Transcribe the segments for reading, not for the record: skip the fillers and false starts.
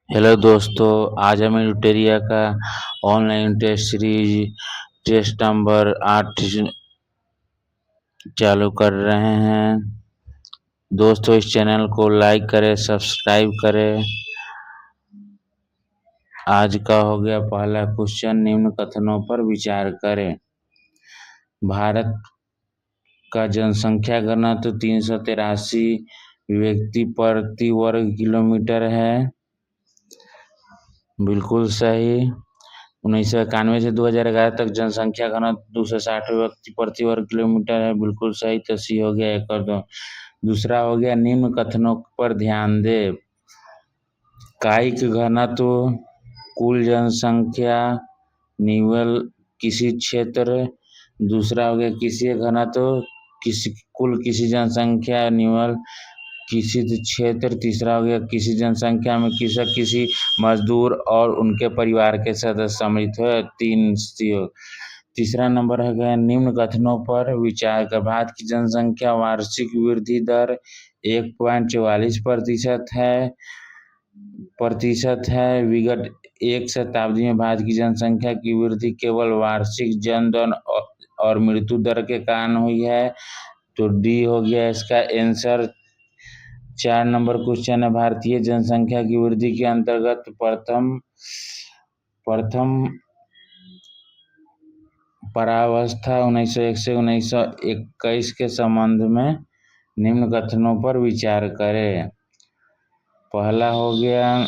Hello दोस्तों, आज हम यूटेरिया का online test series test number 8 चालू कर रहे हैं। दोस्तों, इस चैनल को लाइक करें, सब्सक्राइब करें। आज का हो गया पहला क्वेश्चन, निम्न कथनों पर विचार करें। भारत का जनसंख्या घनत्व 383 व्यक्ति प्रति वर्ग किलोमीटर है। बिल्कुल सही। 1991 से 2011 तक जनसंख्या घनत्व 260 व्यक्ति प्रति वर्ग किलोमीटर है। बिल्कुल सही। तो सी हो गया 1 और 2। दूसरा हो गया, निम्न कथनों पर ध्यान दे। कायिक घनत्व, कुल जनसंख्या, निवल किसी क्षेत्र। दूसरा हो गया किसी घनत्व, कुल किसी जनसंख्या, निवल किसी क्षेत्र। तीसरा हो गया किसी जनसंख्या में किसी मजदूर और उनके परिवार के सदस्य सम्मिलित हो। 3 तीसरा नंबर है गया, निम्न कथनों पर विचार कर। भारत की जनसंख्या वार्षिक वृद्धि दर 1.44% है। विगत 1 शताब्दी में भारत की जनसंख्या की वृद्धि केवल वार्षिक जन दर और मृत्यु दर के कारण हुई है। तो डी हो गया इसका आंसर। 4 नंबर क्वेश्चन है, भारतीय जनसंख्या की वृद्धि के अंतर्गत प्रथम परावस्था 1901 से 1921 के संबंध में निम्न कथनों पर विचार करें। पहला हो गया,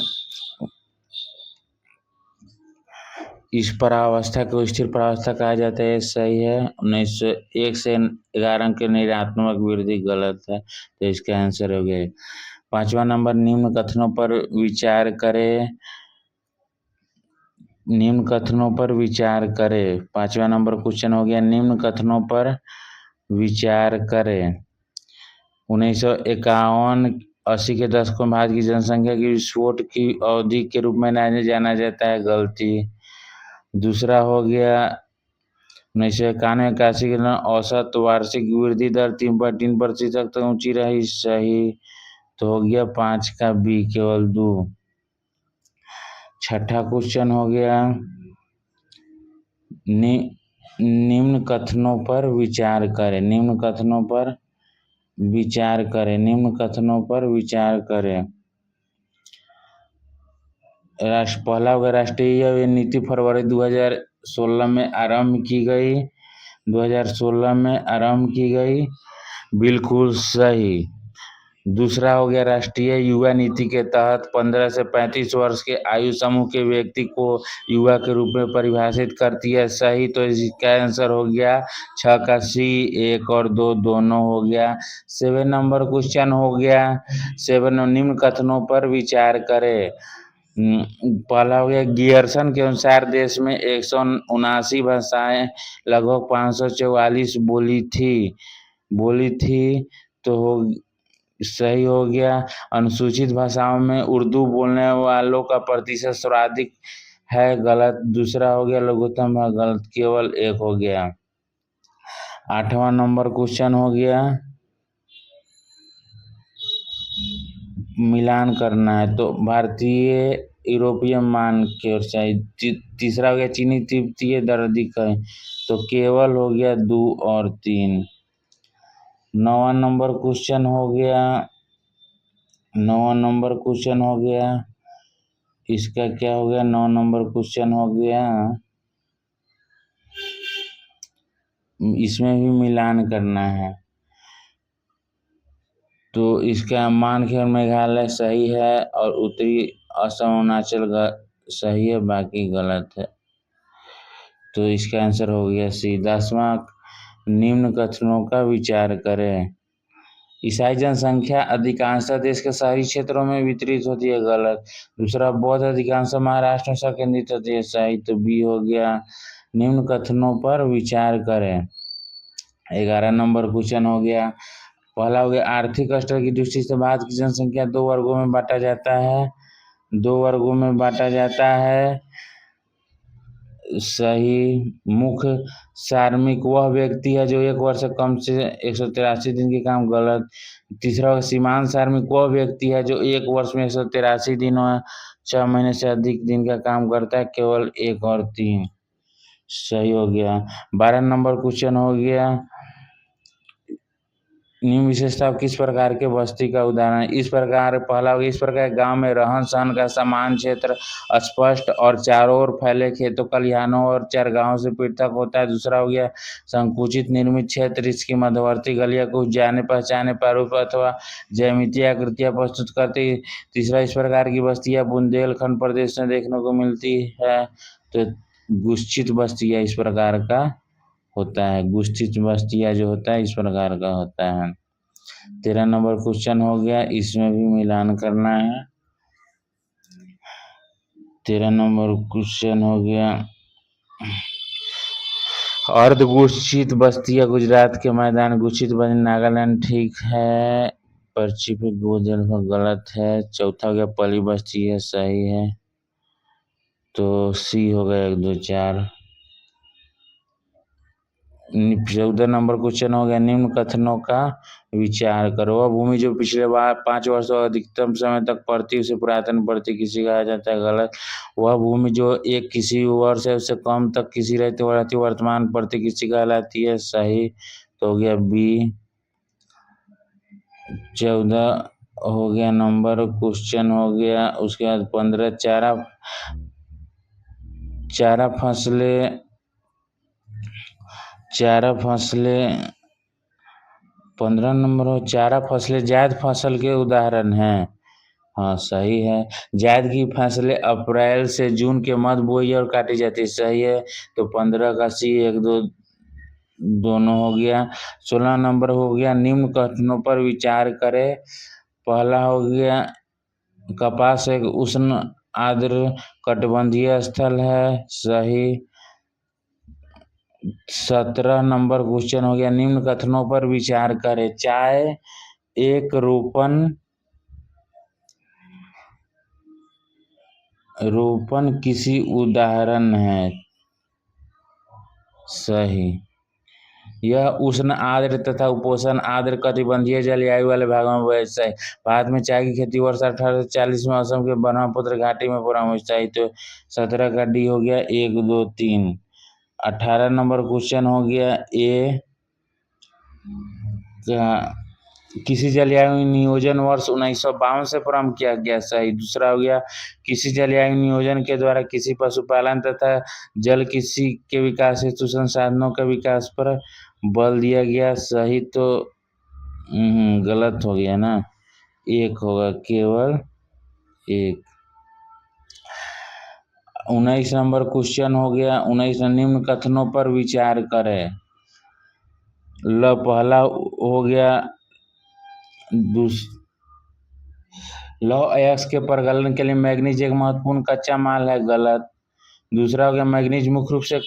इस परावस्था को स्थिर परावस्था कहा जाता है। सही है। 1901 से 11 के ऋणात्मक वृद्धि गलत है। तो इसका आंसर हो गया। 5वां नंबर, निम्न कथनों पर विचार करें। निम्न कथनों पर विचार करें। 5वां नंबर क्वेश्चन हो गया, निम्न कथनों पर विचार करें। 1951-80 के दशकों में भारत की जनसंख्या की विस्फोट की अवधि के रूप में जाना जाता है। गलती। दूसरा हो गया, 1991-81 के दौरान औसत वार्षिक वृद्धि दर 3.3% तक ऊंची रही। सही। तो हो गया 5 का बी, केवल 2। छठा क्वेश्चन हो गया, निम्न कथनों पर विचार करें। निम्न कथनों पर विचार करें। निम्न कथनों पर विचार करें। पहला होगा, राष्ट्रीय नीति फरवरी 2016 में आरंभ की गई। 2016 में आरंभ की गई। बिल्कुल सही। दूसरा हो गया, राष्ट्रीय युवा नीति के तहत 15 से 35 वर्ष के आयु समूह के व्यक्ति को युवा के रूप में परिभाषित करती है। सही। तो इसका आंसर हो गया 6 का सी, 1 और 2 दोनों हो गया। 7 नंबर क्वेश्चन हो गया। 7, निम्न कथनों पर विचार करें। पहला हो गया, गियर्सन के अनुसार देश में 179 भाषाएं लगभग 544 बोली थी। तो सही हो गया। अनुसूचित भाषाओं में उर्दू बोलने वालों का प्रतिशत सर्वाधिक है। गलत। दूसरा हो गया, लघुत्तम है। गलत, केवल 1 हो गया। 8वां नंबर क्वेश्चन हो गया, मिलान करना है। तो भारतीय यूरोपीय मान की ओर से। तीसरा हो गया, चीनी तिब्बतीय दर अधिक है। तो केवल हो गया 2 और 3। 9वां नंबर क्वेश्चन हो गया। 9वां नंबर क्वेश्चन हो गया, इसका क्या हो गया। 9 नंबर क्वेश्चन हो गया, इसमें भी मिलान करना है। तो इसका मानखेड़ मेघालय सही है और उत्तरी असम अरुणाचल सही है, बाकी गलत है। तो इसका आंसर हो गया सी। 10वां, निम्न कथनों का विचार करें। ईसाई जनसंख्या अधिकांशतः देश के शहरी क्षेत्रों में वितरित होती है। गलत। दूसरा, बौद्ध अधिकांशतः महाराष्ट्र में संकेंद्रित होती है। सही। तो बी हो गया। निम्न कथनों पर विचार करें। 11 नंबर क्वेश्चन हो गया। पहला हो गया, आर्थिक स्तर की दृष्टि से भारत की जनसंख्या 2 वर्गों में बांटा जाता है। 2 वर्गों में बांटा जाता है। सही। मुख्य कार्मिक वह व्यक्ति है जो 1 वर्ष से कम से 183 दिन के काम, गलत। तीसरा होगा सीमांत कार्मिक वह व्यक्ति है जो 1 वर्ष में 183 दिन और 6 महीने से अधिक दिन का काम करता है, केवल 1 और 3। सही हो गया। 12 नंबर क्वेश्चन हो गया, निम्न विशेषता किस प्रकार के बस्ती का उदाहरण है। इस प्रकार पहला हो गया, इस प्रकार गांव में रहन सहन का समान क्षेत्र स्पष्ट और चारों ओर फैले खेतों खलिहानों और चरगाहों से पृथक होता है। दूसरा हो गया संकुचित निर्मित क्षेत्र, इसकी मध्यवर्ती गलियां कुछ जाने पहचाने प्रारूप अथवा ज्यामितीय आकृतियां प्रस्तुत करती। तीसरा, इस प्रकार की बस्तियां बुंदेलखंड प्रदेश में देखने को मिलती है। तो गुच्छित बस्तियां इस प्रकार का होता है, गुच्छित बस्तियां जो होता है इस प्रकार का होता है। 13 नंबर क्वेश्चन हो गया, इसमें भी मिलान करना है। 13 नंबर क्वेश्चन हो गया, अर्ध गुच्छित बस्तियां गुजरात के मैदान, गुच्छित बस्ती नागालैंड, ठीक है। पैसिफिक बुंदेलखंड गलत है। चौथा हो गया पली बस्ती है, सही है। तो सी हो गया 1 2 4। 14 नंबर क्वेश्चन हो गया, निम्न कथनों का विचार करो। वह भूमि जो पिछले 5 वर्ष और अधिकतम समय तक पड़ती उसे पुरातन पड़ती किसी कहा जाता है, गलत। वह भूमि जो एक किसी वर्ष है उससे कम तक किसी रहती वर्तमान पड़ती किसी कहलाती है, सही। तो हो गया बी। 14 हो गया नंबर क्वेश्चन हो गया। उसके बाद 15 चारा फसलें 15 नंबर हो, चारा फसलें जायद फसल के उदाहरण हैं। हाँ सही है। जायद की फसलें अप्रैल से जून के मध्य बोई और काटी जाती है, सही है। तो 15 का सी 1 2 दोनों हो गया। 16 नंबर हो गया, निम्न कथनों पर विचार करें। पहला हो गया कपास एक उष्ण आर्द्र कटिबंधीय स्थल है, सही। 17 नंबर क्वेश्चन हो गया, निम्न कथनों पर विचार करें। चाय एक रोपण किसी उदाहरण है, सही। यह उष्ण आर्द्र तथा उपोष्ण आर्द्र कटिबंधीय जलवायु वाले भागों में बोया है। भारत में चाय की खेती वर्ष 1840 में असम के ब्रह्मपुत्र घाटी में प्रारंभ हुई, सही। तो 17 का डी हो गया 1 2 3। 18 नंबर क्वेश्चन हो गया, ए किसी जलवायु नियोजन वर्ष 1952 से प्रारंभ किया गया, सही। दूसरा हो गया, किसी जलवायु नियोजन के द्वारा किसी पशुपालन तथा जल कृषि के विकास हेतु संसाधनों के विकास पर बल दिया गया, सही। तो गलत हो गया ना, 1 होगा, केवल 1। 19 नंबर क्वेश्चन हो गया, 19 निम्न कथनों पर विचार करें। पहला हो गया लौह अयस्क के प्रगलन के लिए मैग्नीज एक महत्वपूर्ण कच्चा माल है, गलत। दूसरा हो गया मैग्नीज मुख्य रूप से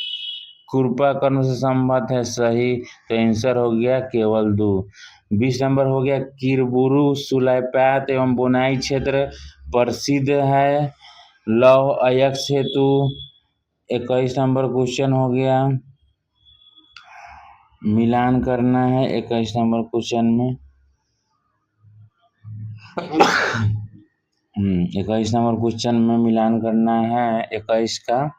कृपा कर्ण से संबद्ध है, सही। तो आंसर हो गया केवल 2। 20 नंबर हो गया, किरबुरु सुलैपात एवं बुनाई क्षेत्र प्रसिद्ध है लौह अयस्क हेतु। 21 नंबर क्वेश्चन हो गया, मिलान करना है 21 नंबर क्वेश्चन में। 21 नंबर क्वेश्चन में मिलान करना है 21 का।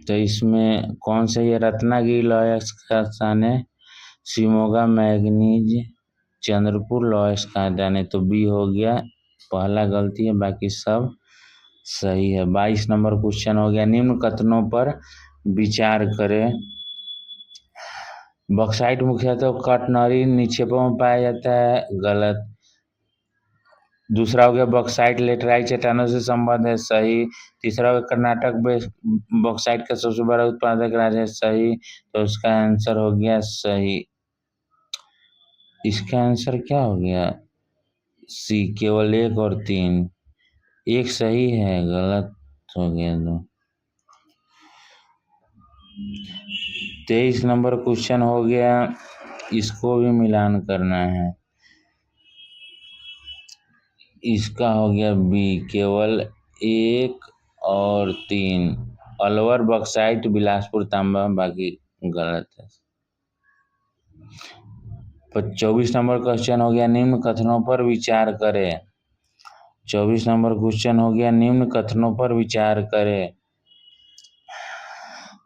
तो इसमें कौन सा, ये रत्नागिरी लौह अयस्क का स्थान है, शिमोगा मैग्नीज चंद्रपुर लौह अयस्क का स्थान है। तो बी हो गया, पहला गलती है, बाकी सब सही है। 22 नंबर क्वेश्चन हो गया, निम्न कथनों पर विचार करें। बॉक्साइट मुख्यतः कटनरी निक्षेपों में पाया जाता है, गलत। दूसरा हो गया बॉक्साइट लेटराइट चट्टानों से संबंध है, सही। तीसरा हो गया कर्नाटक बॉक्साइट का सबसे बड़ा उत्पादक राज्य है, सही। तो उसका आंसर हो गया सही। इसका आंसर क्या हो गया, सी, केवल 1 और 3। 1 सही है, गलत हो गया 2। 23 नंबर क्वेश्चन हो गया, इसको भी मिलान करना है। इसका हो गया बी, केवल 1 और 3 अलवर बॉक्साइट बिलासपुर तांबा, बाकी गलत है। 24 नंबर क्वेश्चन हो गया, निम्न कथनों पर विचार करें। 24 नंबर क्वेश्चन हो गया, निम्न कथनों पर विचार करें।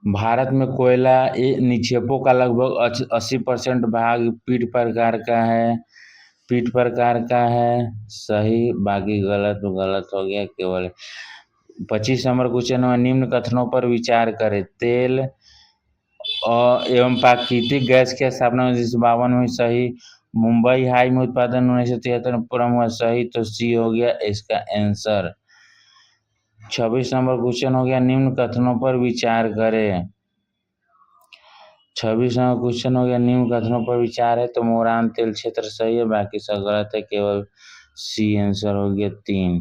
भारत में कोयला निक्षेपों का लगभग 80% भाग पीट प्रकार का है। पीट प्रकार का है, सही, बाकी गलत हो गया केवल। 25 नंबर क्वेश्चन में निम्न कथनों पर विचार करें। तेल एवं प्राकृतिक गैस की स्थापना 1952 में, सही। मुंबई हाई में उत्पादन 1973 में पूरा हुआ, सही। तो सी हो गया इसका आंसर। 26 नंबर क्वेश्चन हो गया, निम्न कथनों पर विचार करें। 26 नंबर क्वेश्चन हो गया, निम्न कथनों पर विचार है तो मोरान तेल क्षेत्र सही है, बाकी सब गलत है, केवल सी आंसर हो गया 3।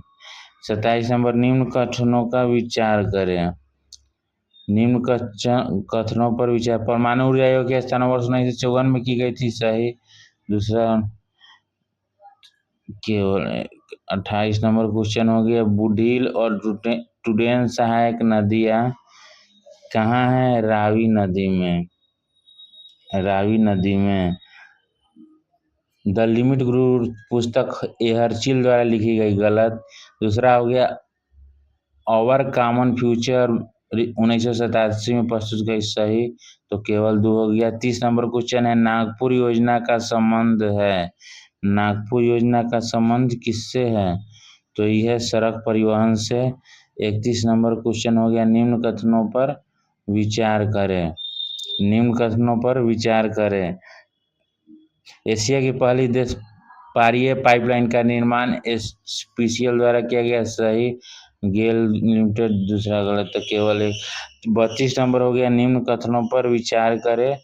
27 नंबर, निम्न कथनों का विचार करें। निम्न कथनों पर विचार। परमाणु ऊर्जा आयोग की स्थापना वर्ष 1954 में की गई थी, सही। दूसरा केवल। 28 नंबर क्वेश्चन हो गया, बुढ़ील और टुडेन सहायक नदियां कहाँ है? रावी नदी में। रावी नदी में। द लिमिट गुरु पुस्तक एहरचिल द्वारा लिखी गई, गलत। दूसरा हो गया, आवर कॉमन फ्यूचर 1987 में प्रस्तुत गई, सही। तो केवल 2 हो गया। 30 नंबर क्वेश्चन है, नागपुर योजना का संबंध है। नागपुर योजना का संबंध किससे है? तो यह सड़क परिवहन से। 31 नंबर क्वेश्चन हो गया, निम्न कथनों पर विचार करें। निम्न कथनों पर विचार करें। एशिया की पहली देश पारीय पाइपलाइन का निर्माण एचपीसीएल द्वारा किया गया, सही। गेल लिमिटेड दूसरा गलत, तो केवल एक। 32 नंबर हो गया, निम्न कथनों पर विचार करें।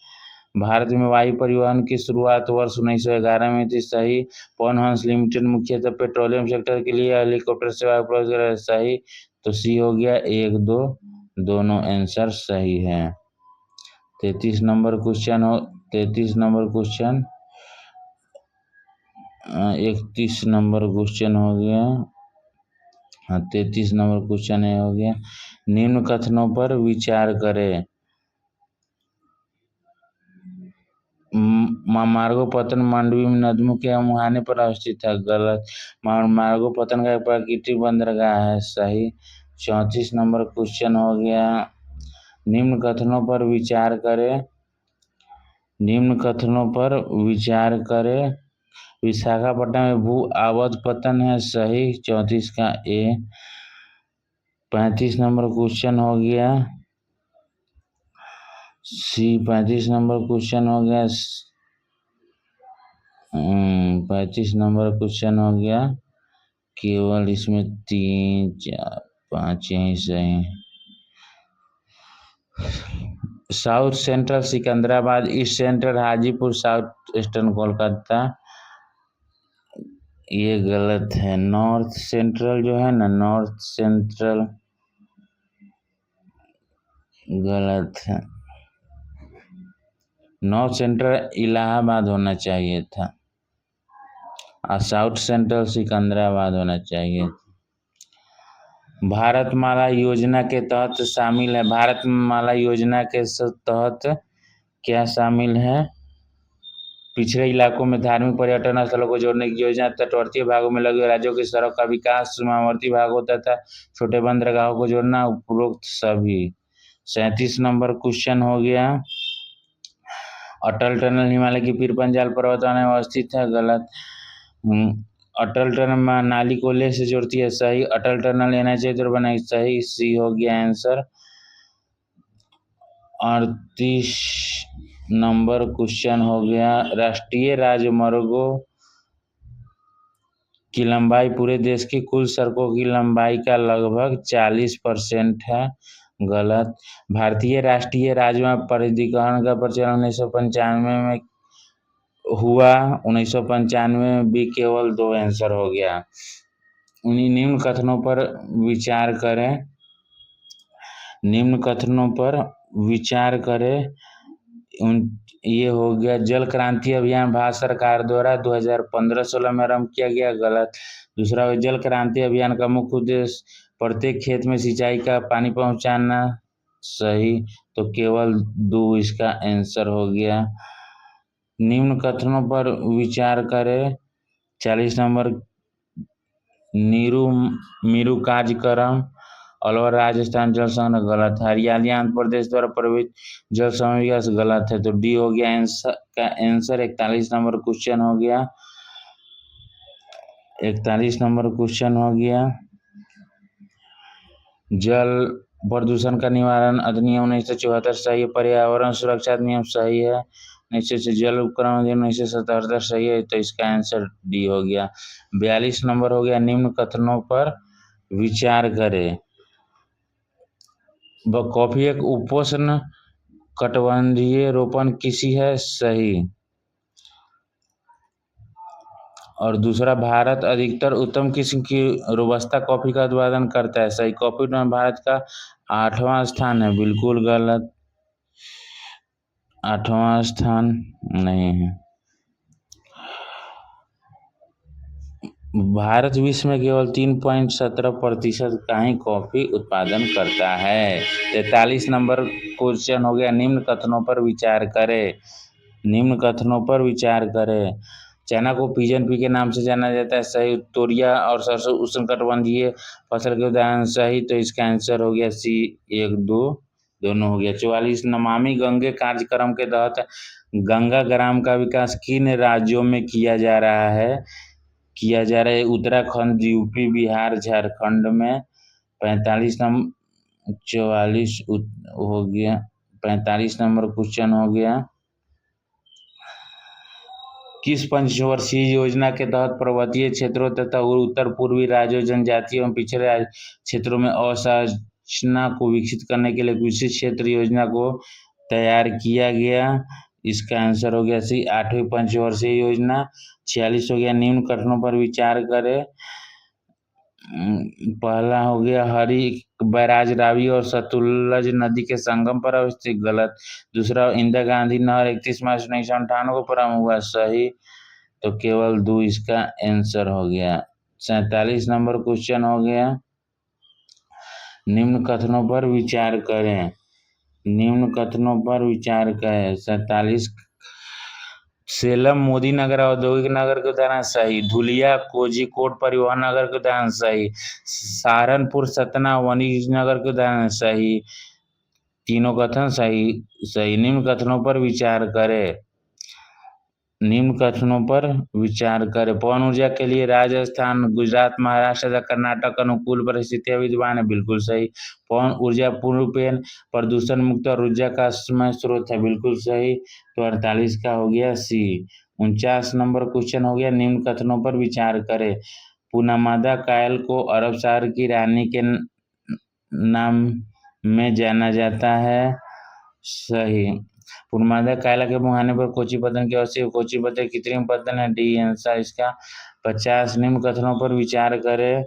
भारत में वायु परिवहन की शुरुआत वर्ष 1911 में थी, सही। पवन हंस लिमिटेड मुख्यतः पेट्रोलियम सेक्टर के लिए हेलीकॉप्टर सेवा उपलब्ध कर रहा है, सही। तो सी हो गया 1, 2 दोनों आंसर सही है। 33 नंबर क्वेश्चन 31 नंबर क्वेश्चन हो गया। हाँ, 33 नंबर क्वेश्चन है हो गया, निम्न कथनों पर विचार करें। मार्गोपतन मांडवी में नदमु के मुहाने पर अवस्थित है, गलत। मार्गोपतन का प्राकृतिक बंदरगाह है, सही। 34 नंबर क्वेश्चन हो गया, निम्न कथनों पर विचार करें। निम्न कथनों पर विचार करें। विशाखापट्टनम में भू आवध पतन है, सही। 34 का ए। 35 नंबर क्वेश्चन हो गया सी। 35 नंबर क्वेश्चन हो गया 35 नंबर क्वेश्चन हो गया, केवल इसमें 3, 4, 5 यही सही। South central Secunderabad, east central Hajipur, south eastern Kolkata, ये गलत है। नॉर्थ सेंट्रल जो है ना, नॉर्थ सेंट्रल गलत है। नॉर्थ सेंट्रल इलाहाबाद होना चाहिए था और साउथ सेंट्रल सिकंदराबाद होना चाहिए। भारतमाला योजना के तहत शामिल है। भारतमाला योजना के तहत क्या शामिल है? पिछड़े इलाकों में धार्मिक पर्यटन स्थलों को जोड़ने की योजना, तटवर्तीय भागों में लगे राज्यों की सड़क का विकास, सीमावर्ती भागों तथा छोटे बंदरगाहों को जोड़ना, उपरोक्त सभी। 37 नंबर क्वेश्चन हो गया, अटल टनल हिमालय की पीर पंजाल पर्वतों में अवस्थित है, गलत। अटल टनल मनाली को लेह से जोड़ती है, सही। अटल टनल एनएच बनाई, सही। सी हो गया आंसर। 38 नंबर क्वेश्चन हो गया, राष्ट्रीय राजमार्गों की लंबाई पूरे देश की कुल सड़कों की लंबाई का लगभग 40% है, गलत। भारतीय राष्ट्रीय राजमार्ग प्राधिकरण का प्रचलन 1995 में हुआ, 1995 में भी, केवल 2 आंसर हो गया। उन्हीं निम्न कथनों पर विचार करें। निम्न कथनों पर विचार करें। ये हो गया, जल क्रांति अभियान भारत सरकार द्वारा 2015-16 में आरंभ किया गया, गलत। दूसरा, जल क्रांति अभियान का मुख्य उद्देश्य प्रत्येक खेत में सिंचाई का पानी पहुंचाना, सही। तो केवल 2 इसका आंसर हो गया। निम्न कथनों पर विचार करें। 40 नंबर, नीरू मीरू कार्यक्रम अलवर राजस्थान जल संग्रह गलत है। हरियाली आंध्र प्रदेश द्वारा प्रभावित जल समूह विकास गलत है। तो डी हो गया आंसर का आंसर। 41 नंबर क्वेश्चन हो गया। 41 नंबर क्वेश्चन हो गया। जल प्रदूषण का निवारण अधिनियम 1974 सही है। पर्यावरण सुरक्षा अधिनियम सही है। 1900 जल उपकरण अधिनियम 1977 सही है। तो इसका आंसर डी हो गया। 42 नंबर हो गया। निम्न कथनों पर विचार करें। कॉफी एक उपोष्ण कटिबंधीय रोपण कृषि है, सही। और दूसरा, भारत अधिकतर उत्तम किस्म की रोबस्ता कॉफी का उत्पादन करता है, सही। कॉफी में भारत का 8वां स्थान है, बिल्कुल गलत। 8वां स्थान नहीं है। भारत विश्व में केवल 3.17% का ही कॉफी उत्पादन करता है। 43 नंबर क्वेश्चन हो गया। निम्न कथनों पर विचार करें। निम्न कथनों पर विचार करें। चना को पिजन पी के नाम से जाना जाता है, सही। तोरिया और सरसों उष्णकटिबंधीय फसल के उदाहरण, सही। तो इसका आंसर हो गया सी, 1 2 दोनों हो गया। 44, नमामि गंगे कार्यक्रम के तहत गंगा ग्राम का विकास किन राज्यों में किया जा रहा है? उत्तराखंड, यूपी, बिहार, झारखंड में। 45 नंबर 44 हो गया। 45 नंबर क्वेश्चन हो गया। किस पंचवर्षीय योजना के तहत पर्वतीय क्षेत्रों तथा उत्तर पूर्वी राज्यों, जनजातीय एवं पिछड़े क्षेत्रों में अवसंरचना को विकसित करने के लिए विशिष्ट क्षेत्र योजना को तैयार किया गया? इसका आंसर हो गया सी, 8वीं पंचवर्षीय योजना। 46 हो गया। निम्न कथनों पर विचार करें। पहला हो गया, हरी बैराज रावी और सतलुज नदी के संगम पर अवस्थित, गलत। दूसरा, इंदिरा गांधी नहर 31 मार्च 1998 को प्रारंभ हुआ, सही। तो केवल 2 इसका आंसर हो गया। 47 नंबर क्वेश्चन हो गया। निम्न कथनों पर विचार करें। निम्न कथनों पर विचार करें। 47, सेलम मोदी नगर औद्योगिक नगर के उदाहरण, सही। धुलिया कोझिकोड परिवहन नगर के उदाहरण, सही। सहारनपुर सतना वाणिज्य नगर के उदाहरण, सही। तीनों कथन सही सही। निम्न कथनों पर विचार करें। निम्न कथनों पर विचार करें। पवन ऊर्जा के लिए राजस्थान, गुजरात, महाराष्ट्र तथा कर्नाटक अनुकूल परिस्थितियां विद्यमान है, बिल्कुल सही। पवन ऊर्जा पूर्णपेन प्रदूषण मुक्त और ऊर्जा का समय स्रोत है, बिल्कुल सही। तो 48 का हो गया सी। 49 नंबर क्वेश्चन हो गया। निम्न कथनों पर विचार करें। पुनामादा कायल को अरब सागर की रानी के नाम में जाना जाता है, सही। पुनमादा कायला के मुहाने पर कोची पतन की अवस्था, कोची पतन कृत्रिम पतन है, डी आंसर इसका। 50, निम्न कथनों पर विचार करें।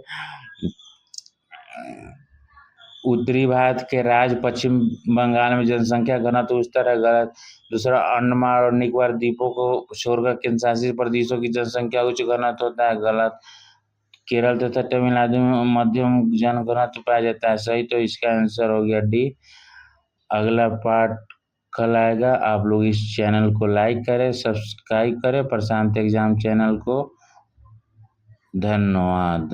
उत्तरी भारत के राज्य पश्चिम बंगाल में जनसंख्या घनत्व उच्च है, गलत। दूसरा, अंडमान और निकोबार द्वीपों को छोड़कर केंद्र शासित प्रदेशों की जनसंख्या उच्च घनत्व होता है, गलत। केरल तथा तमिलनाडु में मध्यम जनघनत्व पाया जाता है, सही। तो इसका आंसर हो गया डी। अगला पार्ट कल आएगा। आप लोग इस चैनल को लाइक करें, सब्सक्राइब करें, प्रशांत एग्जाम चैनल को। धन्यवाद।